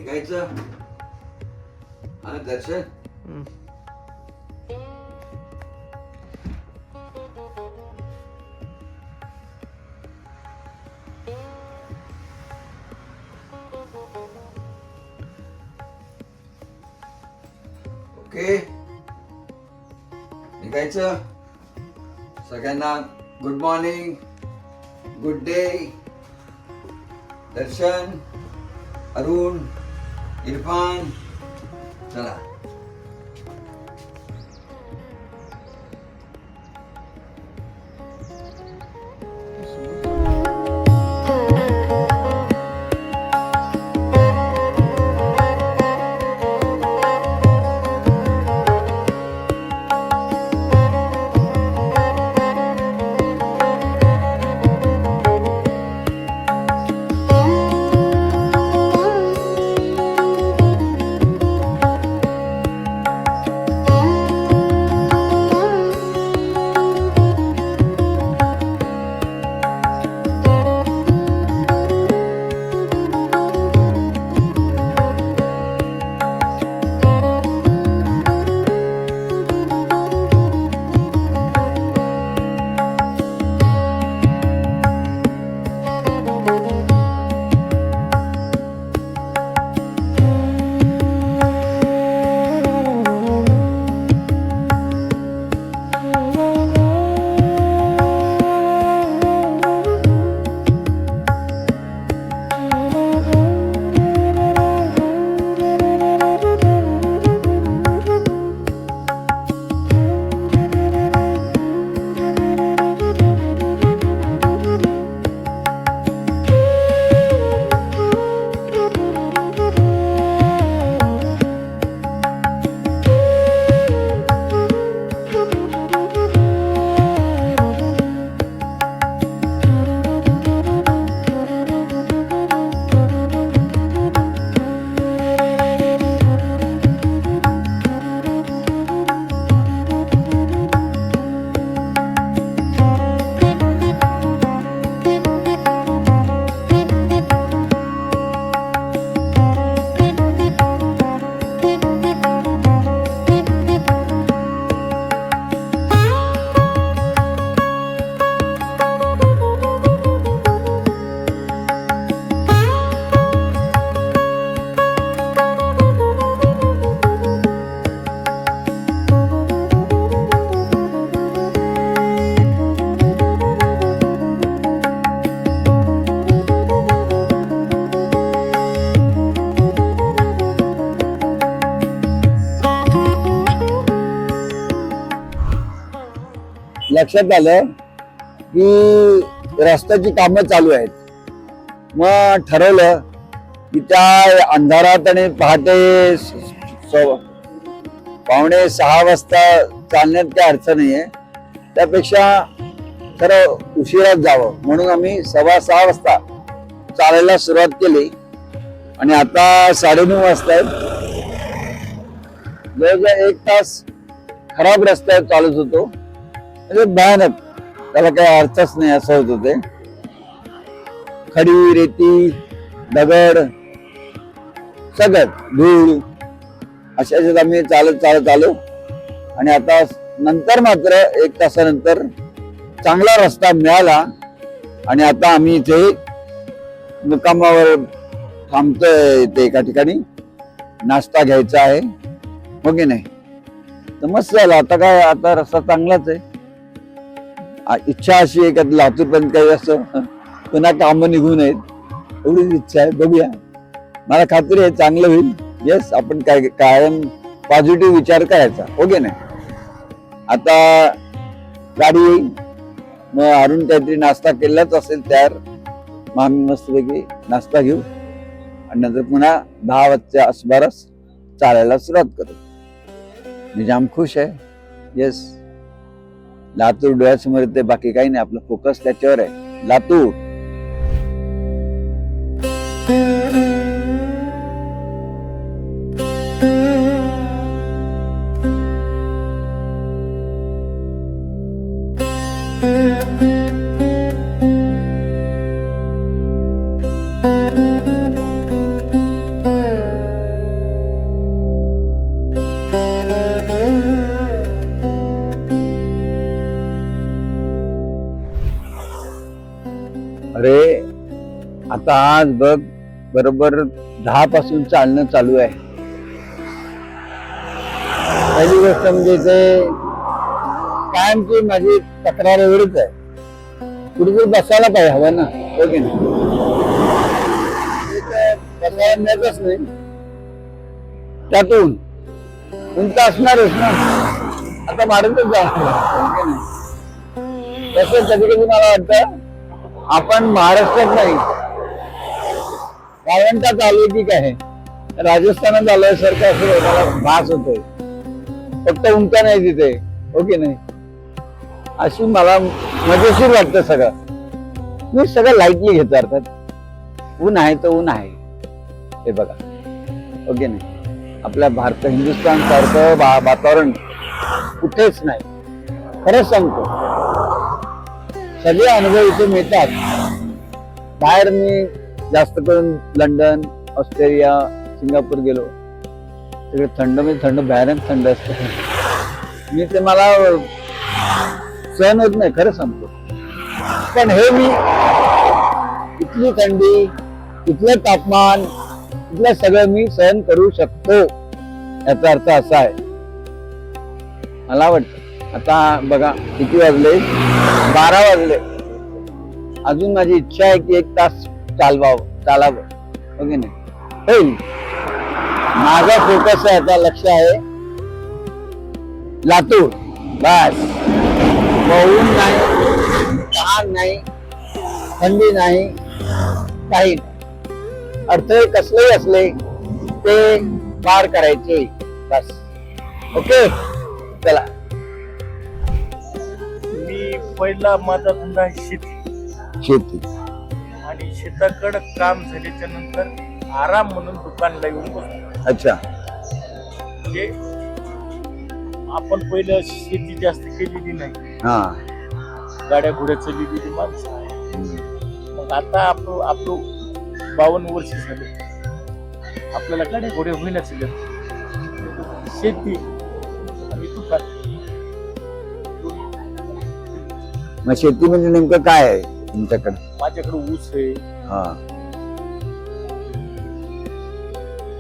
निघायचं. हा दर्शन. ओके, निघायचं. सगळ्यांना गुड मॉर्निंग, गुड डे. दर्शन, अरुण, इरफान, चला. लक्षात आलं की रस्त्याची कामं चालू आहेत. मग ठरवलं की त्या अंधारात आणि पहाटे 5:45 वाजता चालण्यात काही अर्थ नाहीये. त्यापेक्षा खरं उशिराच जावं म्हणून आम्ही 6:15 वाजता चालायला सुरुवात केली आणि आता 9:30 वाजता आहेत. जवळजवळ 1 तास खराब रस्त्यावर चालत होतो. म्हणजे भयानक, त्याला काही अर्थच नाही असं होत होते. खडी, रेती, दगड, सगळं धूळ अशाच आम्ही चालत चालत आलो आणि आता नंतर मात्र 1 तासानंतर चांगला रस्ता मिळाला आणि आता आम्ही इथे मुक्कामावर थांबतोय. इथे एका ठिकाणी नाश्ता घ्यायचा आहे, हो की नाही? तर मस्त झालं. आता काय, आता रस्ता चांगलाच आहे. इच्छा अशी आहे की लातूर पर्यंत काही असं पुन्हा कामं निघू नयेत, एवढीच इच्छा आहे. बघूया, मला खात्री आहे चांगलं होईल. येस, आपण काय कायम पॉझिटिव्ह विचार करायचा, हो की नाही? आता गाडी येईल, मग अरुण काहीतरी नाश्ता केलाच असेल तयार, मग आम्ही मस्तपैकी नाश्ता घेऊ आणि नंतर पुन्हा 10 वाजच्या आसपास चालायला सुरुवात करू. मी जाम खुश आहे. येस, लातूर डोळ्यासमोर येते, बाकी काही नाही. आपला फोकस त्याच्यावर आहे, लातूर. आता आज बघ बरोबर 10 पासून चालणं चालू आहे. पहिली गोष्ट म्हणजे इथे कायमची माझी तक्रार एवढीच आहे, कुठेतरी बसायला पाहिजे हवं ना, हो की नाही? बसायला मिळतच नाही, त्यातून उंच असणारच ना, आता वाढतच जाणार. तसं कधी कधी मला वाटतं आपण महाराष्ट्रात नाही, वाळवंटात आलोय की काय राजस्थानात आलोय सारखं असं मला भास होतोय. फक्त उंच नाही तिथे, हो की नाही? अशी मला मजेशीर वाटतं सगळं. मी सगळं लाईटली घेतो अर्थात. ऊन आहे तर ऊन आहे, हे बघा, हो की नाही? आपल्या हिंदुस्थान सारखं वातावरण कुठेच नाही. खरंच सांगतो, सगळे अनुभव इथे मिळतात. बाहेर मी जास्त करून लंडन, ऑस्ट्रेलिया, सिंगापूर गेलो, तिकडे थंड म्हणजे थंड, भयानक थंड असतं. मी ते मला सहन होत नाही, खरं सांगतो. पण हे मी इथली थंडी, इथलं तापमान, इथलं सगळं मी सहन करू शकतो. याचा अर्थ असा आहे, मला वाटतं आता बघा किती वाजले, 12 वाजले. अजून माझी इच्छा आहे की 1 तास चालावं, हो की नाही? होईल. माझा फोकस आहे, आता लक्ष आहे लातूर. बस, ऊन नाही, तहान नाही, थंडी नाही, काही नाही. अडथळे कसलेही असले ते पार करायचे, बस. ओके, चला. मी पहिला माझा धंदा आहे शेती आणि शेताकडे काम झाल्याच्या नंतर आराम म्हणून दुकानला येऊन बसतो. अच्छा. म्हणजे आपण पहिलं शेती जास्त केलेली नाही, हा, गाड्या घोड्या चाललेली माणसं आहे. मग आता आपलं 52 वर्ष झाले, आपल्याला गाड्या घोड्या होईना चालत. शेती आणि दुकान. मग शेती म्हणजे नेमकं काय आहे तुमच्याकडे? माझ्याकडे ऊस आहे, हा,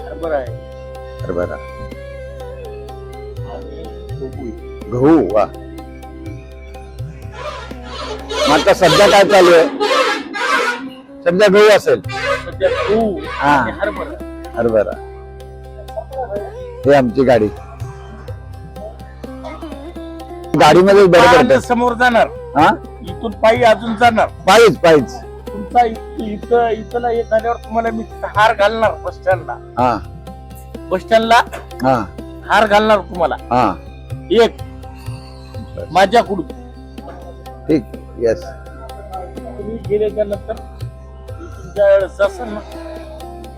हरभरा आहे, हरभरा, आणि गहू आहे. गहू. वा. मग आता सध्या काय चालू आहे? सध्या गहू असेल, सध्या गहू हा. आणि हरभरा. हे आमची गाडी, गाडीमध्ये बरं पायानं पडतं. समोर जाणार, हा, इथून पायी अजून जाणार. पायीच. तुमचा इथं येत झाल्यावर तुम्हाला मी हार घालणार बस स्टँडला. हा, हा, हार घालणार तुम्हाला. हा, एक माझ्याकडून. ठीक. येस. तुम्ही गेल्याच्या नंतर ज्या वेळेस असेल ना,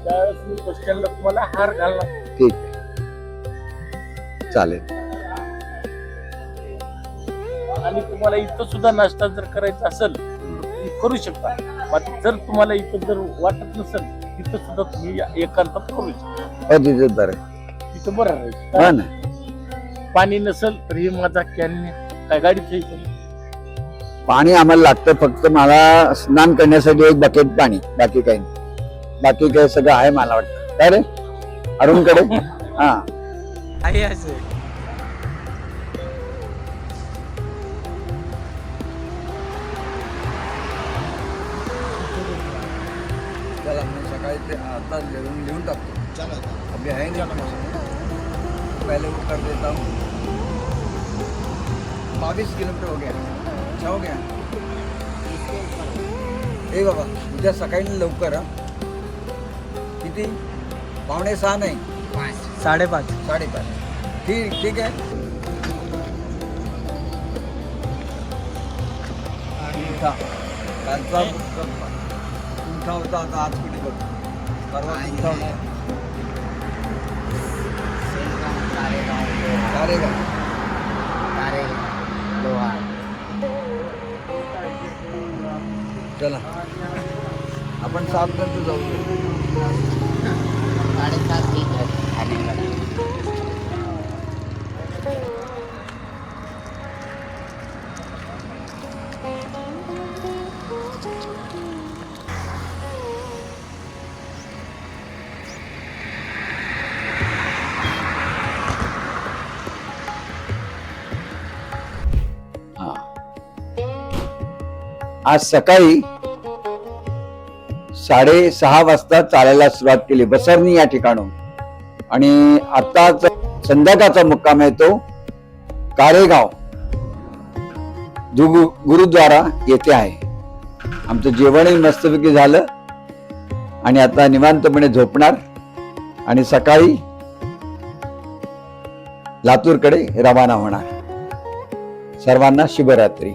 त्यावेळेस मी बस स्टँडला तुम्हाला हार घालणार. ठीक, चालेल. आणि तुम्हाला इथं सुद्धा नाश्ता जर करायचा असेल तुम्ही करू शकता. जर तुम्हाला इथं जर वाटत नसेल, तिथं सुद्धा तुम्ही एकांतात करू शकता. हो, तिथे बरं. तिथं बरं हा राहील. ना. पाणी नसेल तर हे माझा कॅन काय गाडीत पाणी आम्हाला लागतं, फक्त मला स्नान करण्यासाठी 1 बकेट पाणी, बाकी काही नाही. बाकी काही सगळं आहे मला वाटतं. काय रे अरुणकडे? हा, आहे असं. चला मैं सकाळी ते आता लिहून टाकतो. अभी है नहीं, पहले वो कर देता हूँ. 22 किलोमीटर हो गया. अच्छा हो गया. ए बाबा, उद्या सकाळी लवकर. हा, किती? 5:45 नाही, 5:30. ठीक आहे. कालचा तुमचा होता, आता आज कुठे बघ, परवा तुमचा होता. चला आपण 7 नंतर जाऊ. 7:30 ठीक आहे. आज सकाळी 6:30 वाजता चालायला सुरुवात केली बसरणी या ठिकाणून, आणि आताच संध्याकाळचा मुक्काम आहे तो कारेगाव गुरुद्वारा येथे आहे. आमचं जेवणही मस्तपैकी झालं आणि आता निवांतपणे झोपणार आणि सकाळी लातूरकडे रवाना होणार. सर्वांना शुभरात्री.